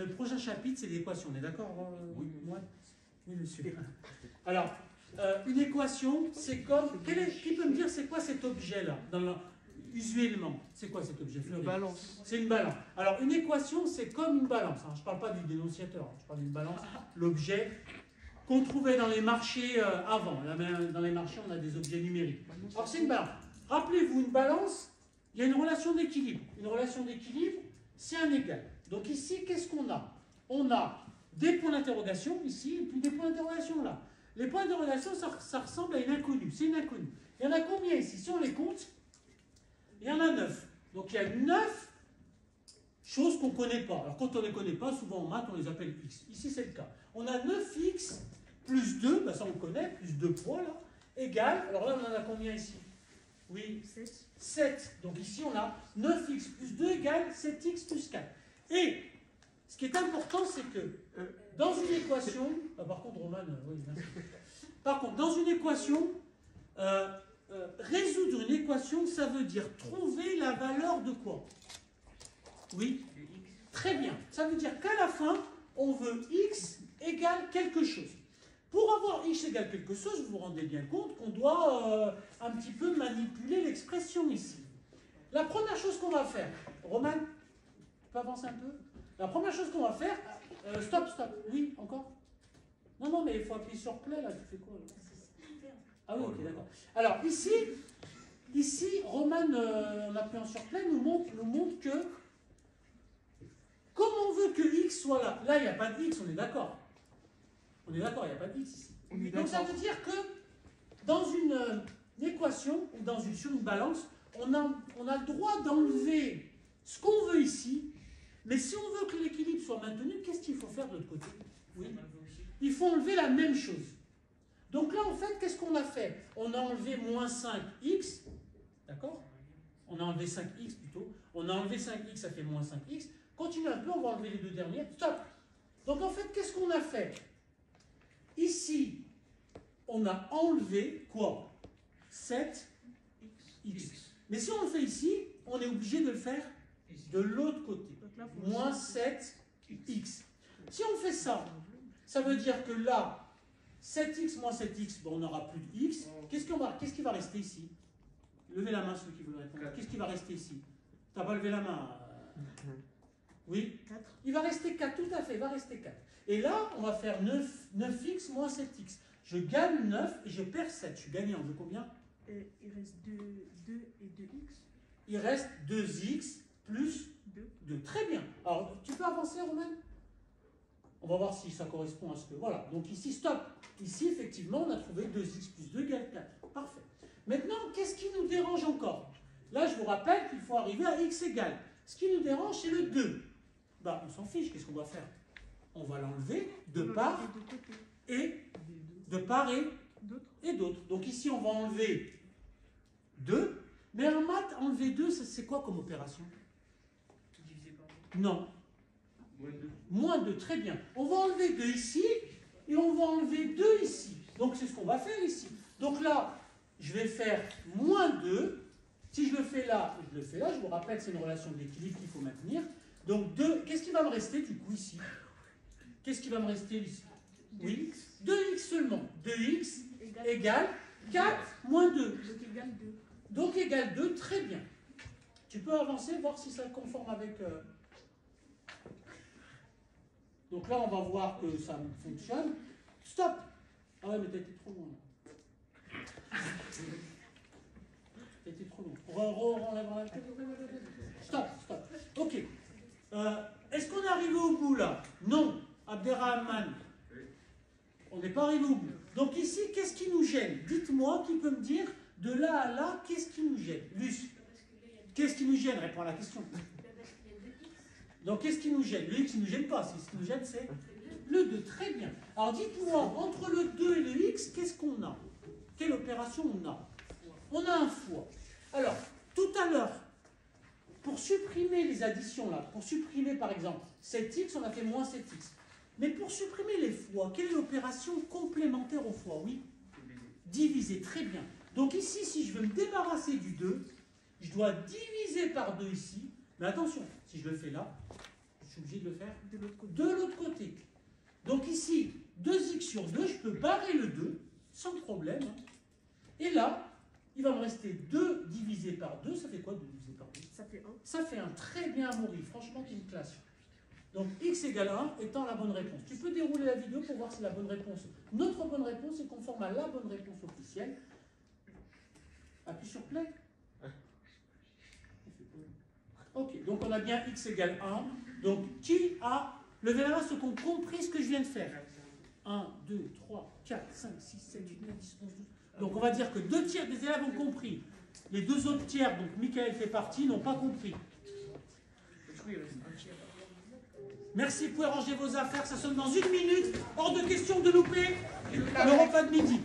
le prochain chapitre, c'est l'équation. On est d'accord, Oui. moi? Oui, monsieur. Alors, une équation, c'est comme... Qui peut me dire c'est quoi cet objet-là usuellement, c'est quoi cet objet fleuri? Une balance. C'est une balance. Alors, une équation, c'est comme une balance. Hein. Je ne parle pas du dénonciateur, hein. Je parle d'une balance. L'objet qu'on trouvait dans les marchés avant. Là, dans les marchés, on a des objets numériques. Alors, c'est une balance. Rappelez-vous, une balance, il y a une relation d'équilibre. Une relation d'équilibre, c'est un égal. Donc ici, qu'est-ce qu'on a? On a des points d'interrogation ici, et puis des points d'interrogation là. Les points d'interrogation, ça ressemble à une inconnue. C'est une inconnue. Il y en a combien ici? Si on les compte, il y en a 9. Donc il y a 9 choses qu'on ne connaît pas. Alors quand on ne les connaît pas, souvent en maths, on les appelle x. Ici, c'est le cas. On a 9x plus 2, ben ça on le connaît, plus 2 poids là, égale, alors là on en a combien ici? Oui, 7. Donc ici on a 9x plus 2 égale 7x plus 4. Et ce qui est important, c'est que dans une équation, par contre Roman, oui, merci. Par contre, dans une équation, résoudre une équation, ça veut dire trouver la valeur de quoi? Oui, très bien. Ça veut dire qu'à la fin, on veut x égale quelque chose. Pour avoir x égale quelque chose, vous vous rendez bien compte qu'on doit un petit peu manipuler l'expression ici. La première chose qu'on va faire, Roman, tu peux avancer un peu? La première chose qu'on va faire, stop, oui, encore? Non, mais il faut appuyer sur play, là, tu fais quoi là? Ah oui, ok, d'accord. Alors, ici Roman, en appuyant sur play, nous montre que, comme on veut que x soit là, là, il n'y a pas de x, on est d'accord. On est d'accord, il n'y a pas de x ici. Donc, ça veut dire que, dans une équation, ou sur une balance, on a le droit d'enlever ce qu'on veut ici, mais si on veut que l'équilibre soit maintenu, qu'est-ce qu'il faut faire de l'autre côté? Oui. Il faut enlever la même chose. Donc là, en fait, qu'est-ce qu'on a fait? On a enlevé moins 5x, d'accord? On a enlevé 5x plutôt. On a enlevé 5x, ça fait moins 5x. Continue un peu, on va enlever les deux dernières. Stop! Donc en fait, qu'est-ce qu'on a fait? Ici, on a enlevé quoi? 7x. Mais si on le fait ici, on est obligé de le faire de l'autre côté. Moins 7x. Si on fait ça, ça veut dire que là, 7x moins 7x, bon, on n'aura plus de x. Qu'est-ce qui va rester ici? Levez la main ceux qui veulent répondre. Qu'est-ce qui va rester ici? Tu n'as pas levé la main? Oui? 4. Il va rester 4, tout à fait, il va rester 4. Et là, on va faire 9x moins 7x. Je gagne 9 et je perds 7. Je suis gagnant de combien? Il reste 2 et 2x. Il reste 2x plus 2. Très bien. Alors, tu peux avancer, Romain? On va voir si ça correspond à ce que... Voilà. Donc ici, stop. Ici, effectivement, on a trouvé 2x plus 2 égale 4. Parfait. Maintenant, qu'est-ce qui nous dérange encore? Là, je vous rappelle qu'il faut arriver à x égale. Ce qui nous dérange, c'est le 2. Bah, on s'en fiche. Qu'est-ce qu'on va faire? On va l'enlever de part et d'autre. Donc ici, on va enlever 2. Mais en maths, enlever 2, c'est quoi comme opération? Divisé par 2. Non. Moins 2. Moins 2, très bien. On va enlever 2 ici et on va enlever 2 ici. Donc c'est ce qu'on va faire ici. Donc là, je vais faire moins 2. Si je le fais là, je le fais là. Je vous rappelle, c'est une relation d'équilibre qu'il faut maintenir. Donc 2, qu'est-ce qui va me rester du coup ici? Qu'est-ce qui va me rester ici? Oui, 2x seulement. 2x égale 4 moins 2. Donc égale 2. Donc égale 2, très bien. Tu peux avancer, voir si ça est conforme avec... Donc là, on va voir que ça fonctionne. Stop! Ah ouais, mais t'as été trop loin. T'as été trop loin. Stop. Ok. Est-ce qu'on est arrivé au bout là? Non. Abderrahman. On n'est pas arrivé au bout. Donc ici, qu'est-ce qui nous gêne? Dites-moi, qui peut me dire, de là à là, qu'est-ce qui nous gêne? Luce. Qu'est-ce qui nous gêne? Réponds à la question. Donc, qu'est-ce qui nous gêne? Le x ne nous gêne pas. Ce qui nous gêne, c'est le 2. Très bien. Alors, dites-moi, entre le 2 et le x, qu'est-ce qu'on a? Quelle opération on a? On a un fois. Alors, tout à l'heure, pour supprimer les additions, là, pour supprimer, par exemple, 7x, on a fait moins 7x. Mais pour supprimer les fois, quelle est l'opération complémentaire au fois? Oui? Diviser. Très bien. Donc, ici, si je veux me débarrasser du 2, je dois diviser par 2 ici. Mais attention, si je le fais là, je suis obligé de le faire De l'autre côté. de l'autre côté. Donc ici, 2x sur 2, je peux barrer le 2 sans problème. Et là, il va me rester 2 divisé par 2. Ça fait quoi 2 divisé par 2? Ça fait 1. Ça fait un. Très bien, Amaury. Franchement, tu es une classe. Donc x égale 1 étant la bonne réponse. Tu peux dérouler la vidéo pour voir si la bonne réponse, notre bonne réponse est conforme à la bonne réponse officielle. Appuie sur play. Ok, donc on a bien x égale 1. Donc qui a levé la main ceux qui ont compris ce que je viens de faire? 1, 2, 3, 4, 5, 6, 7, 8, 9, 10, 11, 12. Donc on va dire que 2 tiers des élèves ont compris. Les 2 autres tiers, donc Michael fait partie, n'ont pas compris. Merci, vous pouvez ranger vos affaires, ça sonne dans 1 minute. Hors de question de louper le repas de midi.